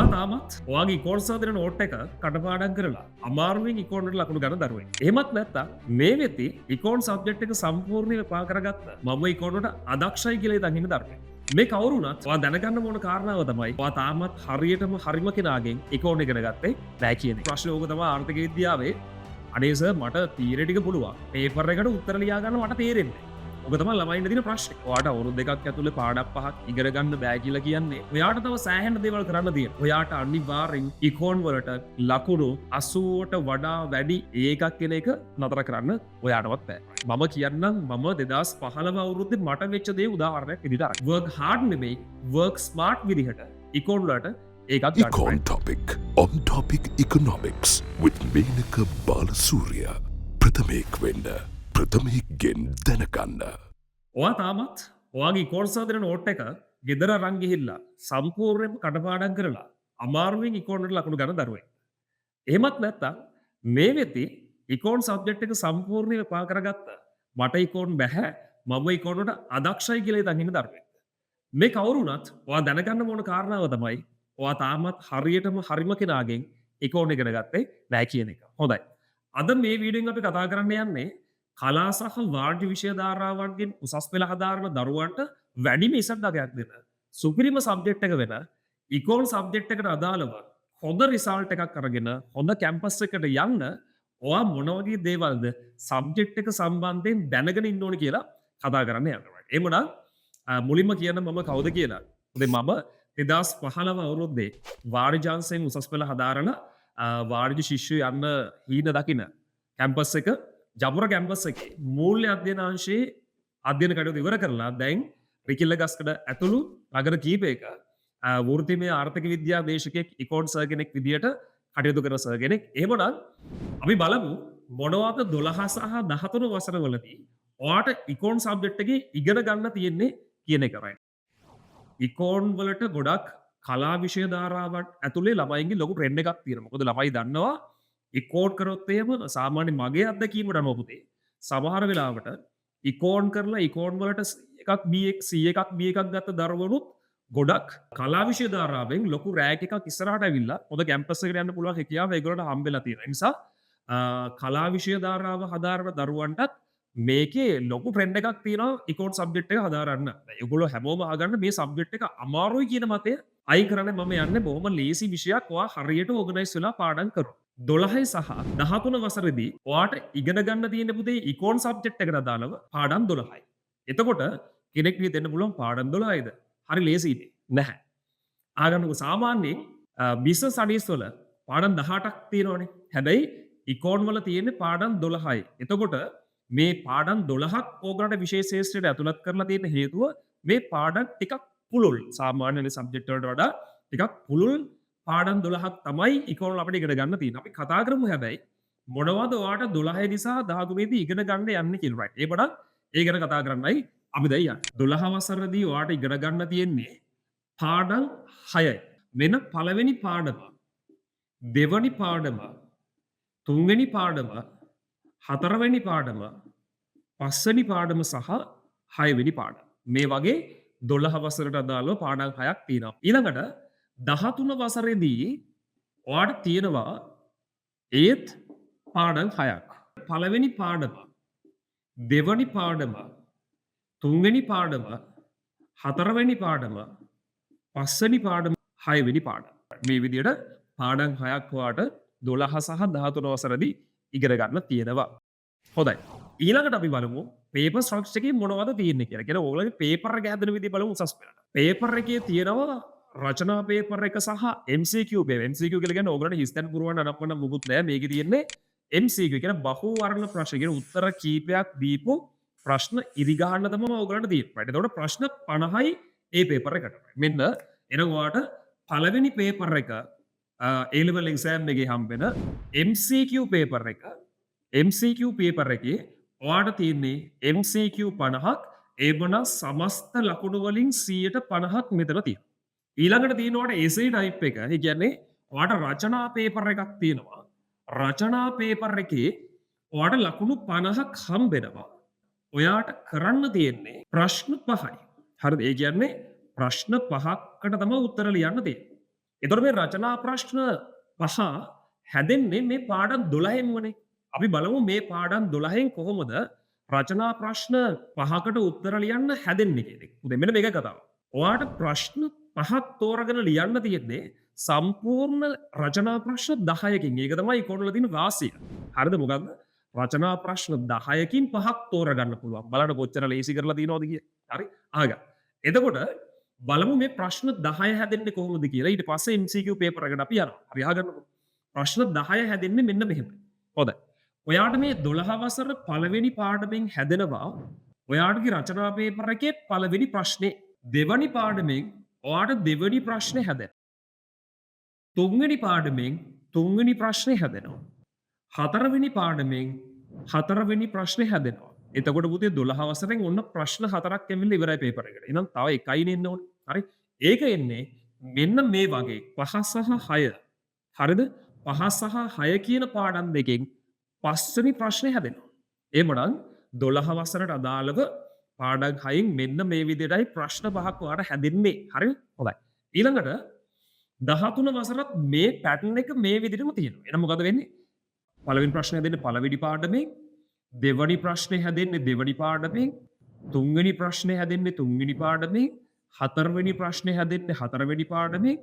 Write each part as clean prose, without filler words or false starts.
ඔයා තාමත් ඔයාගේ ඉකෝන් සාදරන නෝට් එක කටපාඩම් කරලා අමාරුවෙන් ඉකෝන් වලට ලකුණු ගන්න දරුවෙක්. එහෙමත් නැත්නම් මේ වෙති ඉකෝන් සබ්ජෙක්ට් එක සම්පූර්ණයෙන් පා කරගත්ත මම ඉකෝන් වලට අදක්ෂයි කියලා ඉතින් ඉන්න දරුවෙක්. මේ කවුරුණත් ඔයා දැනගන්න ඕන කාරණාව තමයි ඔයා තාමත් හරියටම හරිම කෙනාගෙන් ඉකෝන් ඉගෙන ගත්තේ නැහැ කියන එක. ප්‍රශ්නේ ඕක තමයි ආර්ථික විද්‍යාවේ අනේ සර් මට තීරය ටික පුළුවන්. පේපර් එකට උත්තර ලියා ගන්න මට තේරෙන්නේ නැහැ. ඔක තමයි ළමයින්ට තියෙන ප්‍රශ්නේ. ඔයාට අවුරුදු දෙකක් ඇතුළේ පාඩම් පහක් ඉගෙන ගන්න බෑ කියලා කියන්නේ. ඔයාට තව සෑහෙන දේවල් කරන්න තියෙනවා. ඔයාට අනිවාර්යෙන් ඉකෝන් වලට ලකුණු 80ට වඩා වැඩි ඒකක් කියන එක නතර කරන්න ඔයාටවත් බෑ. මම කියන්නම් මම 2015 අවුරුද්දේ මට වෙච්ච දේ උදාහරණයක් විදිහට අරන්. work hard නෙමෙයි work smart විදිහට ඉකෝන් වලට ඒකත් ගන්න. Econ topic on topic economics with Menaka Balasuriya. ප්‍රථමයෙක් වෙන්න ප්‍රථමයෙක්ගෙන් දැනගන්න. ඔයා තාමත් ඔයාගේ ඉකෝන් සාදරන නෝට් එක ගෙදර අරන් ගිහිල්ලා සම්පූර්ණයෙන්ම කටපාඩම් කරලා අමාරුවෙන් ඉකෝන් වලට ලකුණු ගන්න දරුවෙක්. එහෙමත් නැත්නම් මේ වෙති ඉකෝන් සබ්ජෙක්ට් එක සම්පූර්ණයෙන් පා කරගත්ත මට ඉකෝන් බෑ මම ඉකෝන් වලට අදක්ෂයි කියලා ඉතින් ඉන්න දරුවෙක්. මේ කවුරුණත් ඔයා දැනගන්න ඕන කාරණාව තමයි ඔයා තාමත් හරියටම හරිම කෙනාගෙන් ඉකෝන් ඉගෙන ගත්තේ නැහැ කියන එක. හොඳයි. අද මේ වීඩියෝෙන් අපි කතා කරන්න යන්නේ කලා සහ වාණිජ්‍ය විෂය ධාරාවන්ගෙන් උසස් පෙළ හදාරන දරුවන්ට වැඩිම ඉසඩ් අගයක් දෙන සුපිරිම සබ්ජෙක්ට් එක වෙන ඉකෝන් සබ්ජෙක්ට් එකට අදාළව හොඳ රිසල්ට් එකක් අරගෙන හොඳ කැම්පස් එකට යන්න ඔයා මොන වගේ දේවල්ද සබ්ජෙක්ට් එක සම්බන්ධයෙන් දැනගෙන ඉන්න ඕනේ කියලා කතා කරන්න යනවා. එහෙමනම් මුලින්ම කියන්න මම කවුද කියලා. මම 2015 අවුරුද්දේ වාණිජ්‍ය අංශයෙන් උසස් පෙළ හදාරන වාණිජ්‍ය ශිෂ්‍යයෝ යන්න හීන දකින කැම්පස් එක ජපුර කැම්පස් එකේ මූල්‍ය අධ්‍යනාංශයේ අධ්‍යයන කටයුතු ඉවර කරලා දැන් රිකිල්ල ගස්කඩ ඇතුළු නගර කීපයක වෘත්තීය ආර්ථික විද්‍යා දේශකයෙක් ඉකෝන් සර් කෙනෙක් විදියට කටයුතු කරන සර් කෙනෙක්. එහෙමනම් අපි බලමු මොනවද 12 සහ 13 වසරවලදී ඔයාට ඉකෝන් සබ්ජෙක්ට් එකේ ඉගෙන ගන්න තියෙන්නේ කියන එක right. ඉකෝන් වලට ගොඩක් කලා විෂය ධාරාවන් ඇතුලේ ළමයින්ගේ ලොකු ට්‍රෙන්ඩ් එකක් තියෙනවා. මොකද ළමයි දන්නවා ඉකෝන් කරොත් එහෙම සාමාන්‍ය මගේ අත්දැකීමට අනුව පුතේ සමහර වෙලාවට ඉකෝන් කරලා ඉකෝන් වලට එකක් B1 C1 B1 ගත්ත දරුවනුත් ගොඩක් කලා විෂය ධාරාවෙන් ලොකු රෑන්ක් එකක් ඉස්සරහට ඇවිල්ලා හොඳ කැම්පස් එකට යන්න පුළුවන් හැකියාව ඒගොල්ලන්ට හම්බෙලා තියෙනවා. ඒ නිසා කලා විෂය ධාරාව හදාරන දරුවන්ටත් මේකේ ලොකු ට්‍රෙන්ඩ් එකක් තියෙනවා ඉකෝන් සබ්ජෙක්ට් එක හදාරන්න. ඒගොල්ලෝ හැමෝම අහගන්න මේ සබ්ජෙක්ට් එක අමාරුයි කියන මතය අයින් කරන්න මම යන්නේ බොහොම ලේසි විෂයක් ඔයා හරියට ඕගනයිස් වෙලා පාඩම් කරොත්. 12 සහ 13 වසරේදී ඔයාට ඉගෙන ගන්න තියෙන පුතේ ඉකෝන් සබ්ජෙක්ට් එකට අදාළව පාඩම් 12යි. එතකොට කෙනෙක් විදිහට දෙන්න පුළුවන් පාඩම් 12යිද? හරි ලේසියි නැහැ. ආගන්නක සාමාන්‍යයෙන් බිස්නස් ස්ටඩීස් වල පාඩම් 18ක් තියෙනවනේ. හැබැයි ඉකෝන් වල තියෙන්නේ පාඩම් 12යි. එතකොට මේ පාඩම් 12ක් ඕගලන්ට විශේෂ ශාස්ත්‍රයට ඇතුළත් කරලා තියෙන හේතුව මේ පාඩම් ටිකක් පුළුල් සාමාන්‍ය සබ්ජෙක්ට් වලට වඩා ටිකක් පුළුල් පාඩම් 12ක් තමයි ඉකෝන් අපිට ඉගෙන ගන්න තියෙන්නේ. අපි කතා කරමු හැබැයි මොනවද ඔයාට 12 නිසා 13 දී ඉගෙන ගන්න යන්නේ කියලා right. ඒ වඩා ඒ ගැන කතා කරන්නයි අපි දැන් යන්නේ. 12 වසරේදී ඔයාට ඉගෙන ගන්න තියෙන්නේ පාඩම් 6යි. වෙන පළවෙනි පාඩම, දෙවෙනි පාඩම, තුන්වෙනි පාඩම, හතරවෙනි පාඩම, පස්වෙනි පාඩම සහ හයවෙනි පාඩම. මේ වගේ 12 වසරට අදාළව පාඩම් 6ක් තියෙනවා. ඊළඟට 13 වසරේදී ඔයාට තියෙනවා ඒත් පාඩම් 6ක්. පළවෙනි පාඩම, දෙවෙනි පාඩම, තුන්වෙනි පාඩම, හතරවෙනි පාඩම, පස්වෙනි පාඩම, හයවෙනි පාඩම. මේ විදිහට පාඩම් 6ක් ඔයාට 12 සහ 13 වසරේදී ඉගෙන ගන්න තියෙනවා. හොඳයි. ඊළඟට අපි බලමු පේපර් ස්ට්‍රක්චර් එකේ මොනවද තියෙන්නේ කියලා. කියන්නේ ඕගොල්ලෝගේ පේපර් එක හදන විදිහ බලමු උසස් පෙළට. පේපර් එකේ තියෙනවා රචනා පේපර් එක සහ MCQ පේපර්. MCQ කියලා කියන්නේ ඕගොල්ලන්ට හිස්තැන් පුරවන්න අනපන්න මුකුත් නැහැ. මේකේ තියෙන්නේ MCQ කියන්නේ බහු වර්ණ ප්‍රශ්න. කියන්නේ උත්තර කීපයක් දීපු ප්‍රශ්න ඉරි ගහන්න තමයි ඕගොල්ලන්ට තියෙන්නේ. right. එතකොට ප්‍රශ්න 50යි ඒ පේපර් එකට. මෙන්න එන ඔයාට පළවෙනි පේපර් එක A level exam එකේ හම්බෙන MCQ පේපර් එක. MCQ පේපර් එකේ ඔයාට තියෙන්නේ MCQ 50ක් ඒ වන සමස්ත ලකුණු වලින් 50ක් මෙතන තියෙනවා. ඊළඟට තියෙනවාට essay type එක. ඒ කියන්නේ ඔයාට රචනා පේපර් එකක් තියෙනවා. රචනා පේපර් එකේ ඔයාට ලකුණු 50ක් හම්බෙනවා. ඔයාට කරන්න තියෙන්නේ ප්‍රශ්න 5යි. හරිද? ඒ කියන්නේ ප්‍රශ්න 5කට තමයි උත්තර ලියන්න තියෙන්නේ. එතකොට මේ රචනා ප්‍රශ්න පහ හැදෙන්නේ මේ පාඩම් 12න් වනේ. අපි බලමු මේ පාඩම් 12න් කොහොමද රචනා ප්‍රශ්න පහකට උත්තර ලියන්න හැදෙන්නේ කියන එක. දැන් මෙන්න මේක කතාව. ඔයාට ප්‍රශ්න පහක් තෝරගෙන ලියන්න තියෙන්නේ සම්පූර්ණ රචනා ප්‍රශ්න 10කින්. ඒක තමයි ඉක්කොටලා තියෙන වාසිය. හරිද මොකද්ද? රචනා ප්‍රශ්න 10කින් පහක් තෝරගන්න පුළුවන්. බලන්න කොච්චර ලේසි කරලා තියෙනවද කිය. හරි? අහගන්න. එතකොට බලමු මේ ප්‍රශ්න 10 හැදෙන්නේ කොහොමද කියලා. ඊට පස්සේ MCQ පේපර් එකට අපි යනවා. හරි අහගන්නකො. ප්‍රශ්න 10 හැදෙන්නේ මෙන්න මෙහෙමයි. හොඳයි. ඔයාට මේ 12 වසර පළවෙනි පාඩමෙන් හැදෙනවා ඔයාටගේ රචනා පේපර් එකේ පළවෙනි ප්‍රශ්නේ. දෙවනි පාඩමෙන් ඔයාට දෙවනි ප්‍රශ්නේ හැදෙනවා. තුන්වෙනි පාඩමෙන් තුන්වෙනි ප්‍රශ්නේ හැදෙනවා. හතරවෙනි පාඩමෙන් හතරවෙනි ප්‍රශ්නේ හැදෙනවා. එතකොට පුතේ 12 වසරෙන් ඔන්න ප්‍රශ්න 4ක් ඇවිල්ලා ඉවරයි පේපර් එකට. එහෙනම් තව එකයිනේ එන්න ඕනේ. හරි? ඒක එන්නේ මෙන්න මේ වගේ 5 සහ 6. හරිද? 5 සහ 6 කියන පාඩම් දෙකෙන් පස්වෙනි ප්‍රශ්නේ හැදෙනවා. එහෙමනම් 12 වසරට අදාළව පාඩම් 6න් මෙන්න මේ විදිහටයි ප්‍රශ්න පහක් ඔයාලට හැදෙන්නේ. හරිද? හොඳයි. ඊළඟට 13 වසරත් මේ පැටර්න් එක මේ විදිහටම තියෙනවා. එහෙනම් මොකද වෙන්නේ? පළවෙනි ප්‍රශ්නේ හැදෙන්නේ පළවෙනි පාඩමෙන්, දෙවනි ප්‍රශ්නේ හැදෙන්නේ දෙවනි පාඩමෙන්, තුන්වෙනි ප්‍රශ්නේ හැදෙන්නේ තුන්වෙනි පාඩමෙන්, හතරවෙනි ප්‍රශ්නේ හැදෙන්නේ හතරවෙනි පාඩමෙන්,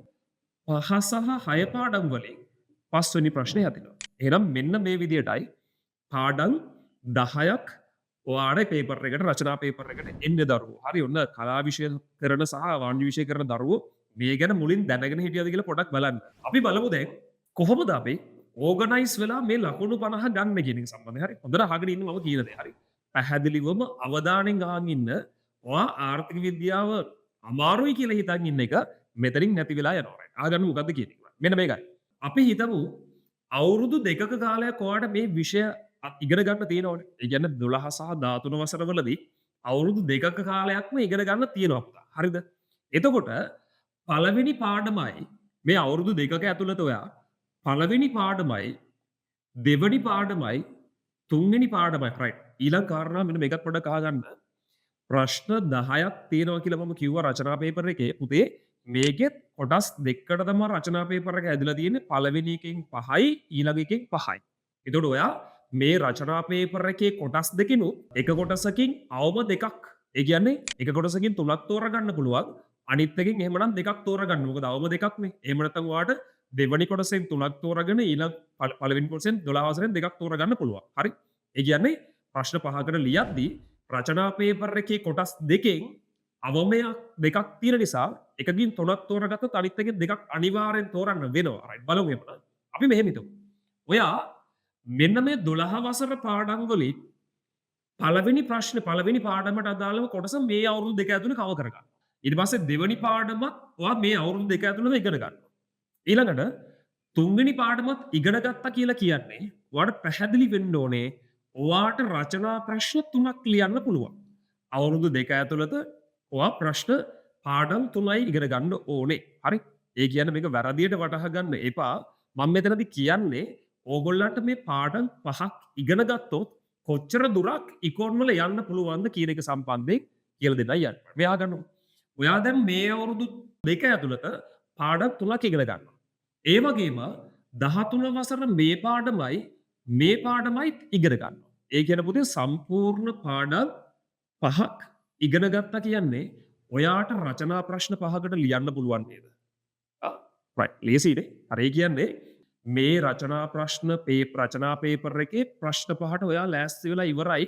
පහ සහ 6 පාඩම් වලින් පස්වෙනි ප්‍රශ්නේ හැදෙනවා. එහෙනම් මෙන්න මේ විදිහටයි පාඩම් 10ක් ඔයාලේ පේපර් එකට රචනා පේපර් එකට එන්නේ දරුවෝ. හරි ඔන්න කලා විෂය කරන සහ වාණිජ විෂය කරන දරුවෝ මේ ගැන මුලින් දැනගෙන හිටියද කියලා පොඩක් බලන්න. අපි බලමු දැන් කොහොමද අපි ඕගනයිස් වෙලා මේ ලකුණු 50 ගන්න කියන එක සම්බන්ධයෙන්. හරි හොඳට අහගෙන ඉන්න මම කියන දේ. හරි පැහැදිලිවම අවධානයෙන් අහන් ඉන්න. ඔයා ආර්ථික විද්‍යාව අමාරුයි කියලා හිතන් ඉන්න එක මෙතනින් නැති වෙලා යනවා. අහගන්න මොකද්ද කියන එක. මෙන්න මේකයි. අපි හිතමු අවුරුදු 2ක කාලයක් ඔයාට මේ විෂය ඉගෙන ගන්න තියෙනවනේ. ඒ කියන්නේ 12 සහ 13 වසරවලදී අවුරුදු 2ක කාලයක්ම ඉගෙන ගන්න තියෙනවා පුතා. හරිද? එතකොට පළවෙනි පාඩමයි මේ අවුරුදු 2ක ඇතුළත ඔයා පළවෙනි පාඩමයි දෙවනි පාඩමයි තුන්වෙනි පාඩමයි රයිට්. ඊළඟ කාරණා මෙන්න මේකත් පොඩ්ඩක් අහගන්න. ප්‍රශ්න 10ක් තියෙනවා කියලා මම කිව්වා රචනා පේපර් එකේ. පුතේ මේකෙත් කොටස් දෙකකට තමයි රචනා පේපර් එක ඇදලා තියෙන්නේ. පළවෙනි එකෙන් 5යි ඊළඟ එකෙන් 5යි. එතකොට ඔයා මේ රචනා පේපර් එකේ කොටස් දෙකිනුත් එක කොටසකින් අවම දෙකක්. ඒ කියන්නේ එක කොටසකින් 3ක් තෝරගන්න පුළුවන්. අනිත් එකෙන් එහෙමනම් දෙකක් තෝරගන්න. මොකද අවම දෙකක්නේ. එහෙම නැත්නම් ඔයාට දෙවනි කොටසෙන් 3ක් තෝරගෙන ඊළඟ පළවෙනි කොටසෙන් 12 වසරෙන් දෙකක් තෝරගන්න පුළුවන්. හරි? ඒ කියන්නේ ප්‍රශ්න පහකට ලියද්දී රචනා පේපර් එකේ කොටස් දෙකෙන් අවමයක් දෙකක් තියෙන නිසා එකකින් 3ක් තෝරගත්තොත් අනිත් එකෙන් දෙකක් අනිවාර්යෙන් තෝරන්න වෙනවා. රයිට් බලමු එහෙනම්. අපි මෙහෙම හිතමු. ඔයා මෙන්න මේ 12 වසර පාඩම් වලින් පළවෙනි ප්‍රශ්නේ පළවෙනි පාඩමට අදාළව කොටස මේ අවුරුදු දෙක ඇතුළේ කව කරගන්න. ඊට පස්සේ දෙවනි පාඩමත් ඔයා මේ අවුරුදු දෙක ඇතුළේම ඉගෙන ගන්නවා. ඊළඟට තුන්වෙනි පාඩමත් ඉගෙන ගත්තා කියලා කියන්නේ ඔයාට පැහැදිලි වෙන්න ඕනේ ඔයාට රචනා ප්‍රශ්න 3ක් ලියන්න පුළුවන්. අවුරුදු දෙක ඇතුළත ඔයා ප්‍රශ්න පාඩම් 3යි ඉගෙන ගන්න ඕනේ. හරි? ඒ කියන්නේ මේක වැරදියට වටහා ගන්න එපා. මම මෙතනදී කියන්නේ ඕගොල්ලන්ට මේ පාඩම් 5ක් ඉගෙන ගත්තොත් කොච්චර දුරක් ඉකොන් වල යන්න පුළුවන්ද කියන එක සම්බන්ධයෙන් කියලා දෙන්නයි යන්නේ. මෙයා ගන්නවා. ඔයා දැන් මේ අවුරුදු දෙක ඇතුළත පාඩම් 3ක් ඉගෙන ගන්නවා. ඒ වගේම 13 වසර මේ පාඩමයි ඉගෙන ගන්නවා. ඒ කියන පුතේ සම්පූර්ණ පාඩම් 5ක් ඉගෙන ගත්තා කියන්නේ ඔයාට රචනා ප්‍රශ්න 5කට ලියන්න පුළුවන් නේද? රයිට් ලේසියිනේ. හරි කියන්නේ මේ රචනා පේපර් එකේ ප්‍රශ්න 5ට ඔයා ලෑස්ති වෙලා ඉවරයි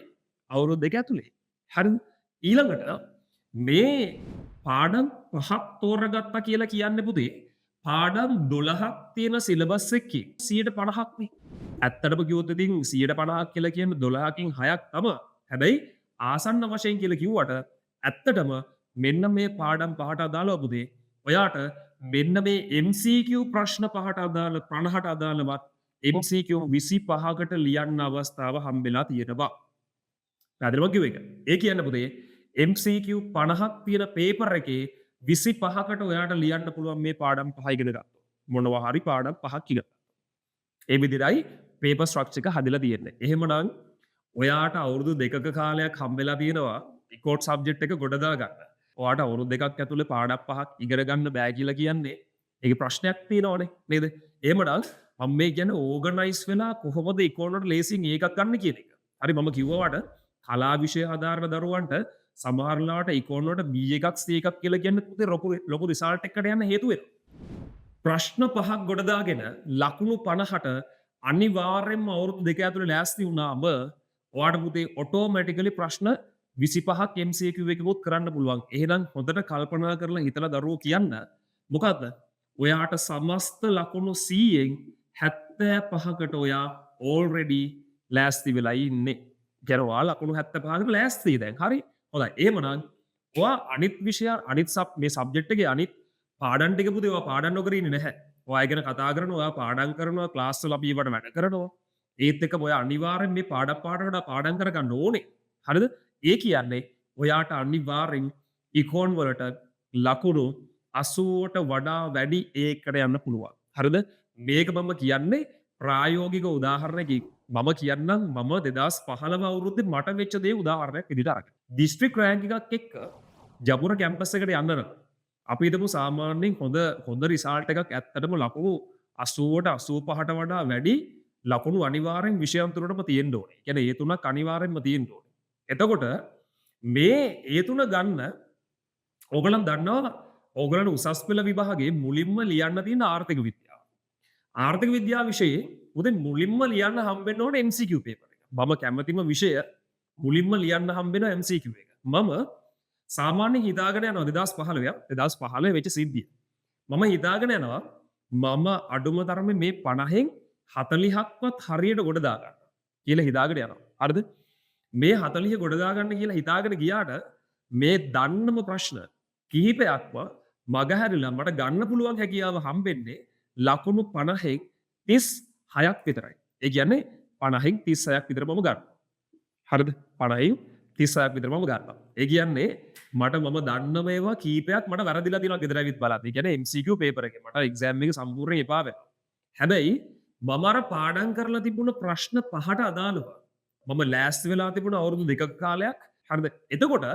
අවුරුදු දෙක ඇතුලේ. හරිද? ඊළඟට මේ පාඩම් 5ක් තෝරගත්තා කියලා කියන්නේ පුතේ පාඩම් 12ක් තියෙන සිලබස් එකකින් 50ක් නේ. ඇත්තටම කිව්වොත් ඉතින් 50ක් කියලා කියන්නේ 12කින් 6ක් තමයි. හැබැයි ආසන්න වශයෙන් කියලා කිව්වට ඇත්තටම මෙන්න මේ පාඩම් 5ට අදාළව පුතේ ඔයාට මෙන්න මේ MCQ ප්‍රශ්න 5ට අදාළ 50ට අදාළවත් MCQ 25කට ලියන්න අවස්ථාව හම්බෙලා තියෙනවා. පැහැදිලිව කිව්ව එක. ඒ කියන්නේ පුතේ MCQ 50ක් තියෙන පේපර් එකේ 25කට ඔයාට ලියන්න පුළුවන් මේ පාඩම් 5 ඉගෙන ගත්තොත්. මොනවා හරි පාඩම් 5ක් ඉගෙන. ඒ විදිහටයි පේපර් ස්ට්‍රක්චර් එක හදලා තියෙන්නේ. එහෙමනම් ඔයාට අවුරුදු 2ක කාලයක් හම්බෙලා තියෙනවා ඉකෝට් සබ්ජෙක්ට් එක ගොඩ දා ගන්න. ඔයාට අවුරුදු 2ක් ඇතුලේ පාඩම් 5ක් ඉගෙන ගන්න බෑ කියලා කියන්නේ ඒක ප්‍රශ්නයක් තියෙනවනේ නේද? එහෙමනම් මම මේ කියන්නේ ඕගනයිස් වෙලා කොහොමද ඉක්කොනට ලේසියෙන් ඒකක් ගන්න කියන එක. හරි මම කිව්වට කලා විෂය හදාරන දරුවන්ට සමහරලාට ඉක්කොනට B එකක් C එකක් කියලා කියන්නේ පුතේ ලොකු රිසල්ට් එකකට යන්න හේතු වෙනවා. ප්‍රශ්න 5ක් ගොඩදාගෙන ලකුණු 50ට අනිවාර්යෙන්ම අවුරුදු 2 ඇතුළේ ලෑස්ති වුණාම ඔයාට පුතේ ඔටෝමැටිකලි ප්‍රශ්න 25ක් MCQ එකකුත් කරන්න පුළුවන්. එහෙනම් හොඳට කල්පනා කරලා හිතලා දරුවෝ කියන්න මොකද්ද? ඔයාට සමස්ත ලකුණු 100න් 75කට ඔයා ඕල්රෙඩි ලෑස්ති වෙලා ඉන්නේ. කියන්නේ ඔයා ලකුණු 75කට ලෑස්ති දැන්. හරි. හොඳයි. එහෙමනම් ඔයා අනිත් විෂය අනිත් මේ සබ්ජෙක්ට් එකේ අනිත් පාඩම් ටික පුතේ ඔයා පාඩම් නොකර ඉන්නේ නැහැ. ඔයා ගැන කතා කරනවා, ඔයා පාඩම් කරනවා, ක්ලාස් වල අපි ඒවට වැඩ කරනවා. ඒත් එක්ක ඔයා අනිවාර්යෙන් මේ පාඩම් පාඩම් කරගන්න ඕනේ. හරිද? ඒ කියන්නේ ඔයාට අනිවාර්යෙන් ඉකෝන් වලට ලකුණු 80ට වඩා වැඩි ඒකට යන්න පුළුවන්. හරිද? මේක මම කියන්නේ ප්‍රායෝගික උදාහරණයකින්. මම කියන්නම් මම 2015 අවුරුද්දේ මට වෙච්ච දේ උදාහරණයක් විදිහට අරගෙන. දිස්ත්‍රික් රෑන්ක් එකක් එක්ක ජපුර කැම්පස් එකට යන්න නම් අපි හිතමු සාමාන්‍යයෙන් හොඳ රිසල්ට් එකක් ඇත්තටම ලකුණු 80ට 85ට වඩා වැඩි ලකුණු අනිවාර්යෙන් විෂයන් තුනටම තියෙන්න ඕනේ. කියන්නේ ඒ තුනක් අනිවාර්යෙන්ම තියෙන්න ඕනේ. එතකොට මේ ඒ තුන ගන්න ඕගලන් දන්නවා ඕගලන්ට උසස් පෙළ විභාගයේ මුලින්ම ලියන්න තියෙන ආර්ථික විද්‍යාව. ආර්ථික විද්‍යාව විෂයේ උදේ මුලින්ම ලියන්න හම්බෙන්න ඕනේ MCQ පේපර් එක. මම කැමතිම විෂය මුලින්ම ලියන්න හම්බෙන MCQ එක. මම සාමාන්‍යයෙන් හිතාගෙන යනවා 2015 වෙච්ච සිද්ධිය. මම හිතාගෙන යනවා මම අඩුම තරමේ මේ 50න් 40ක්වත් හරියට ගොඩ දාගන්න කියලා හිතාගෙන යනවා. හරිද? මේ 40 ගොඩ දාගන්න කියලා හිතාගෙන ගියාට මේ දන්නම ප්‍රශ්න කිහිපයක්ම මගහැරිලා මට ගන්න පුළුවන් හැකියාව හම්බෙන්නේ ලකුණු 50න් 36ක් විතරයි. ඒ කියන්නේ 50න් 36ක් විතර මම ගන්නවා. හරිද? 50න් 36ක් විතර මම ගන්නවා. ඒ කියන්නේ මට මම දන්නම ඒවා කීපයක් මට වැරදිලා තියෙනවා ගෙදර ඇවිත් බලද්දි. ඒ කියන්නේ MCQ පේපර් එකේ මට එක්සෑම් එක සම්පූර්ණයෙන් එපා වෙනවා. හැබැයි මම අර පාඩම් කරලා තිබුණ ප්‍රශ්න 5ට අදාළව මම ලෑස්ති වෙලා තිබුණ අවුරුදු 2ක කාලයක්. හරිද? එතකොට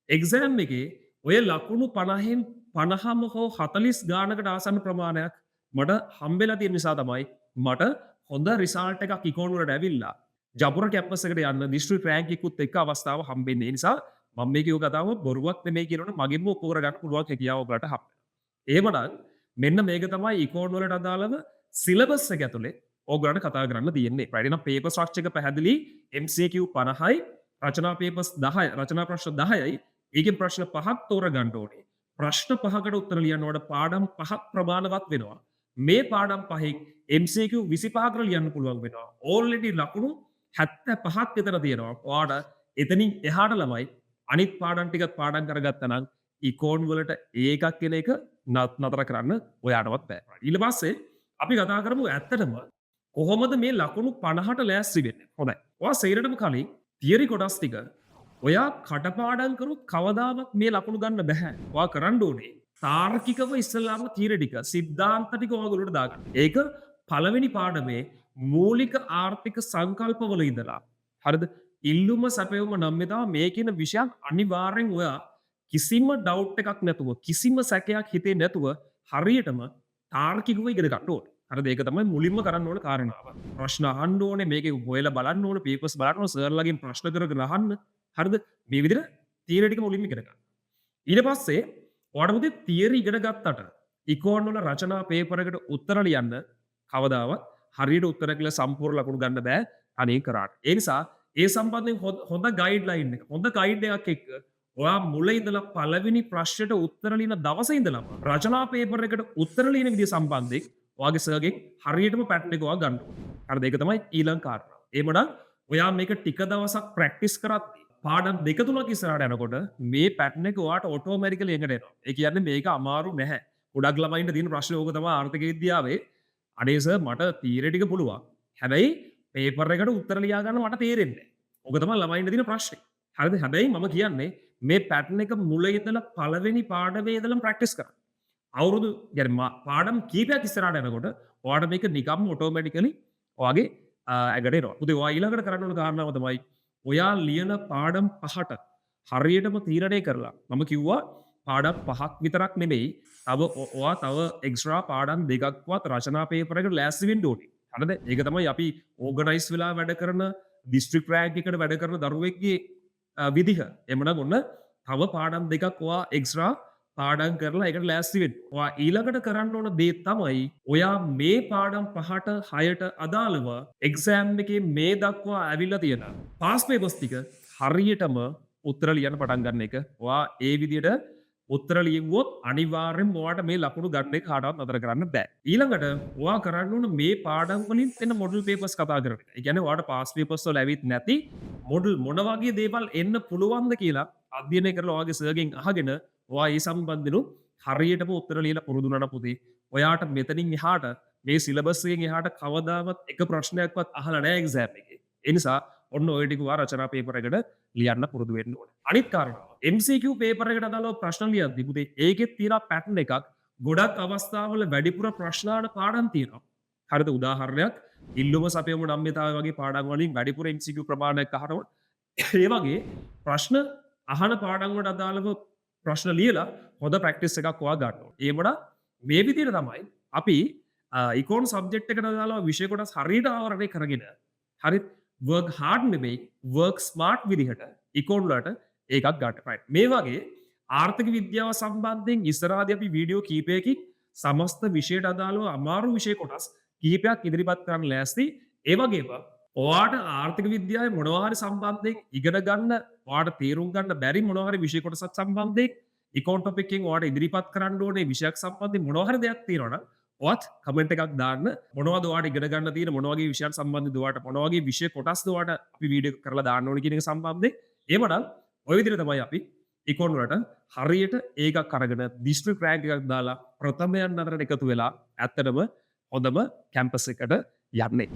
එක්සෑම් එකේ ඔය ලකුණු 50න් 50ම හෝ 40 ගානකට ආසන්න ප්‍රමාණයක් මට හම්බෙලා තියෙන නිසා තමයි මට හොඳ රිසල්ට් එකක් ඉකෝන් වලට ඇවිල්ලා ජපුර කැම්පස් එකට යන්න දිස්ත්‍රික් රෑන්ක් එකකුත් එක්ක අවස්ථාව හම්බෙන්නේ. ඒ නිසා මම මේ කියව කතාව බොරුවක් නෙමෙයි කියනවනේ මගෙන්ම ඔප්පු කරගන්න පුළුවන් හැකියාව ඔයගලට හම්බෙනවා. එහෙමනම් මෙන්න මේක තමයි ඉකෝන් වලට අදාළව සිලබස් එක ඇතුලේ ඔයගලන්ට කතා කරන්න තියෙන්නේ. right එහෙනම් පේපර් ස්ට්‍රක්චර් එක පැහැදිලි. MCQ 50යි, රචනා පේපර්ස් 10යි, රචනා ප්‍රශ්න 10යි. ඒකෙන් ප්‍රශ්න 5ක් තෝරගන්න ඕනේ. ප්‍රශ්න 5කට උත්තර ලියනකොට පාඩම් 5ක් ප්‍රමාණවත් වෙනවා. මේ පාඩම් 5න් MCQ 25කට ලියන්න පුළුවන් වෙනවා. already ලකුණු 75ක් විතර තියෙනවා. ඔයාට එතනින් එහාට ළමයි අනිත් පාඩම් ටිකත් පාඩම් කරගත්තා නම් ඉකෝන් වලට ඒකක් කියන එක නතර කරන්න ඔයාටවත් බෑ. ඊට පස්සේ අපි කතා කරමු ඇත්තටම කොහොමද මේ ලකුණු 50ට ලෑස්ති වෙන්නේ. හොඳයි. ඔයා සේරටම කලින් තියරි කොටස් ටික ඔයා කටපාඩම් කරුත් කවදාවත් මේ ලකුණු ගන්න බෑ. ඔයා කරන්න ඕනේ තාර්කිකව ඉස්සෙල්ලාම තියරි ටික සිද්ධාන්ත ටික ඔයගොල්ලෝට දාගන්න. ඒක පළවෙනි පාඩමේ මූලික ආර්ථික සංකල්පවල ඉඳලා හරිද? ඉල්ලුම සැපයුම නම් මෙතන මේ කියන විෂයක් අනිවාර්යෙන් ඔයා කිසිම ඩවුට් එකක් නැතුව කිසිම සැකයක් හිතේ නැතුව හරියටම තාර්කිකව ඉගෙන ගන්න ඕනේ. හරිද? ඒක තමයි මුලින්ම කරන්න ඕන කාරණාව. ප්‍රශ්න අහන්න ඕනේ, මේකේ හොයලා බලන්න ඕනේ, පේපර්ස් බලන්න ඕනේ, සර්ලගෙන් ප්‍රශ්න කරගෙන අහන්න. හරිද? මේ විදිහට තියරි ටික මුලින්ම ඉගෙන ගන්න. ඊට පස්සේ ඔයාට මුදේ තියරි ඉගෙන ගත්තට ඉකෝන් වල රචනා පේපර් එකට උත්තර ලියන්න කවදාවත් හරියට උත්තර කියලා සම්පූර්ණ ලකුණු ගන්න බෑ අනේ කරාට. ඒ නිසා ඒ සම්බන්ධයෙන් හොඳ ගයිඩ්ලයින් එක, හොඳ ගයිඩ් එකක් එක්ක ඔයා මුල ඉඳලා පළවෙනි ප්‍රශ්නෙට උත්තර ලියන දවසේ ඉඳලම රචනා පේපර් එකට උත්තර ලියන විදිය සම්බන්ධයෙන් ඔයාගේ සර්ගෙන් හරියටම පැටර්න් එක ඔයා ගන්න ඕනේ. හරිද? ඒක තමයි ඊළඟ කාරණාව. එහෙමනම් ඔයා මේක ටික දවසක් ප්‍රැක්ටිස් කරද්දී පාඩම් දෙක තුනක් ඉස්සරහට යනකොට මේ පැටර්න් එක ඔයාට ඔටෝමැටිකලි එකට එනවා. ඒ කියන්නේ මේක අමාරු නැහැ. ගොඩක් ළමයින්ට තියෙන ප්‍රශ්නේ ඕක තමයි ආර්ථික විද්‍යාවේ. අනේ සර් මට තියරි ටික පුළුවන්. හැබැයි පේපර් එකට උත්තර ලියා ගන්න මට තේරෙන්නේ නැහැ. ඕක තමයි ළමයින්ට තියෙන ප්‍රශ්නේ. හරිද? හැබැයි මම කියන්නේ මේ පැටර්න් එක මුල ඉඳලා පළවෙනි පාඩමේ ඉඳලම ප්‍රැක්ටිස් කරන්න. අවුරුදු කියන්නේ පාඩම් කීපයක් ඉස්සරහට යනකොට ඔයාට මේක නිකම්ම ඔටෝමැටිකලි ඔයාගේ ඇඟට එනවා. උදේ ඔයා ඊළඟට කරන්න ඕන කාරණාව තමයි ඔයා ලියන පාඩම් 5ට හරියටම තීරණය කරලා මම කිව්වා පාඩම් 5ක් විතරක් නෙමෙයි. තව ඔයා තව එක්ස්ට්‍රා පාඩම් 2ක්වත් රචනා පේපර් එකට ලෑස්ති වෙන්න ඕනේ. හරිද? ඒක තමයි අපි ඕගනයිස් වෙලා වැඩ කරන දිස්ත්‍රික් රෑන්ක් එකට වැඩ කරන දරුවෙක්ගේ විදිහ. එමනම් ඔන්න තව පාඩම් 2ක් ඔයා එක්ස්ට්‍රා පාඩම් කරලා ඒකට ලෑස්ති වෙන්න. ඔයා ඊළඟට කරන්න ඕන දේ තමයි ඔයා මේ පාඩම් 5ට 6ට අදාළව එක්සෑම් එකේ මේ දක්වා ඇවිල්ලා තියෙන පාස් පේපර්ස් ටික හරියටම උත්තර ලියන්න පටන් ගන්න එක. ඔයා ඒ විදිහට උත්තර ලියුවොත් අනිවාර්යෙන්ම ඔයාට මේ ලකුණු ගන්න එක කාටවත් නතර කරන්න බෑ. ඊළඟට ඔයා කරන්න ඕන මේ පාඩම් වලින් එන මොඩල් පේපර්ස් කතා කරන එක. ඒ කියන්නේ ඔයාට පාස් පේපර්ස් වල ඇවිත් නැති මොඩල් මොන වගේ දේවල් එන්න පුළුවන්ද කියලා අධ්‍යයනය කරලා ඔයාගේ සර්ගෙන් අහගෙන ඔයා ඒ සම්බන්ධනු හරියටම උත්තර ලියලා පුරුදු වුණා නම් පුතේ ඔයාට මෙතනින් එහාට මේ සිලබස් එකෙන් එහාට කවදාවත් එක ප්‍රශ්නයක්වත් අහලා නැහැ එක්සෑම් එකේ. ඒ නිසා ඔන්න ඔය ටික ඔයා රචනා පේපර් එකට ලියන්න පුරුදු වෙන්න ඕනේ. අනිත් කාරණාව MCQ පේපර් එකට අදාළව ප්‍රශ්න ලියද්දී පුතේ ඒකෙත් තියෙන පැටර්න් එකක් ගොඩක් අවස්ථාවල වැඩිපුර ප්‍රශ්නාන පාඩම් තියෙනවා. හරිද? උදාහරණයක් ඉල්ලුම සපයමු නම්‍යතාවය වගේ පාඩම් වලින් වැඩිපුර MCQ ප්‍රමාණයක් අහනවා. ඒ වගේ ප්‍රශ්න අහන පාඩම් වලට අදාළව ප්‍රශ්න ලියලා හොඳ ප්‍රැක්ටිස් එකක් ඔයා ගන්න ඕනේ. ඒ වඩා මේ විදිහට තමයි අපි ඉකෝන් සබ්ජෙක්ට් එකට අදාළව විෂය කොටස් හරියට ආවරණය කරගෙන හරිත් වර්ක් හාඩ් නෙමෙයි වර්ක් ස්මාර්ට් විදිහට ඉකෝන් වලට ඒකක් ගන්න. රයිට්. මේ වගේ ආර්ථික විද්‍යාව සම්බන්ධයෙන් ඉස්සරහදී අපි වීඩියෝ කීපයකින් සමස්ත විෂයට අදාළව අමාරු විෂය කොටස් කීපයක් ඉදිරිපත් කරන්න ලෑස්ති. ඒ වගේම ඔයාට ආර්ථික විද්‍යාවේ මොනවා හරි සම්බන්ධයෙන් ඉගෙන ගන්න, ඔයාට තේරුම් ගන්න බැරි මොනවා හරි විෂය කොටසක් සම්බන්ධයෙන් ඉකෝන් ටොපික් එකෙන් ඔයාට ඉදිරිපත් කරන්න ඕනේ විෂයක් සම්බන්ධයෙන් මොනවා හරි දෙයක් තියෙනවා නම් ඔයත් කමෙන්ට් එකක් දාන්න. මොනවද ඔයාට ඉගෙන ගන්න තියෙන මොන වගේ විෂයන් සම්බන්ධද ඔයාට මොන වගේ විෂය කොටස්ද ඔයාට අපි වීඩියෝ කරලා දාන්න ඕනේ කියන එක සම්බන්ධයෙන් එහෙමනම් ඔය විදිහට තමයි අපි ඉකෝන් වලට හරියට ඒකක් අරගෙන දිස්ත්‍රික් රෑන්ක් එකක් දාලා ප්‍රථමයන් අතරට එකතු වෙලා ඇත්තටම හොඳම කැම්පස් එකට යන්නේ.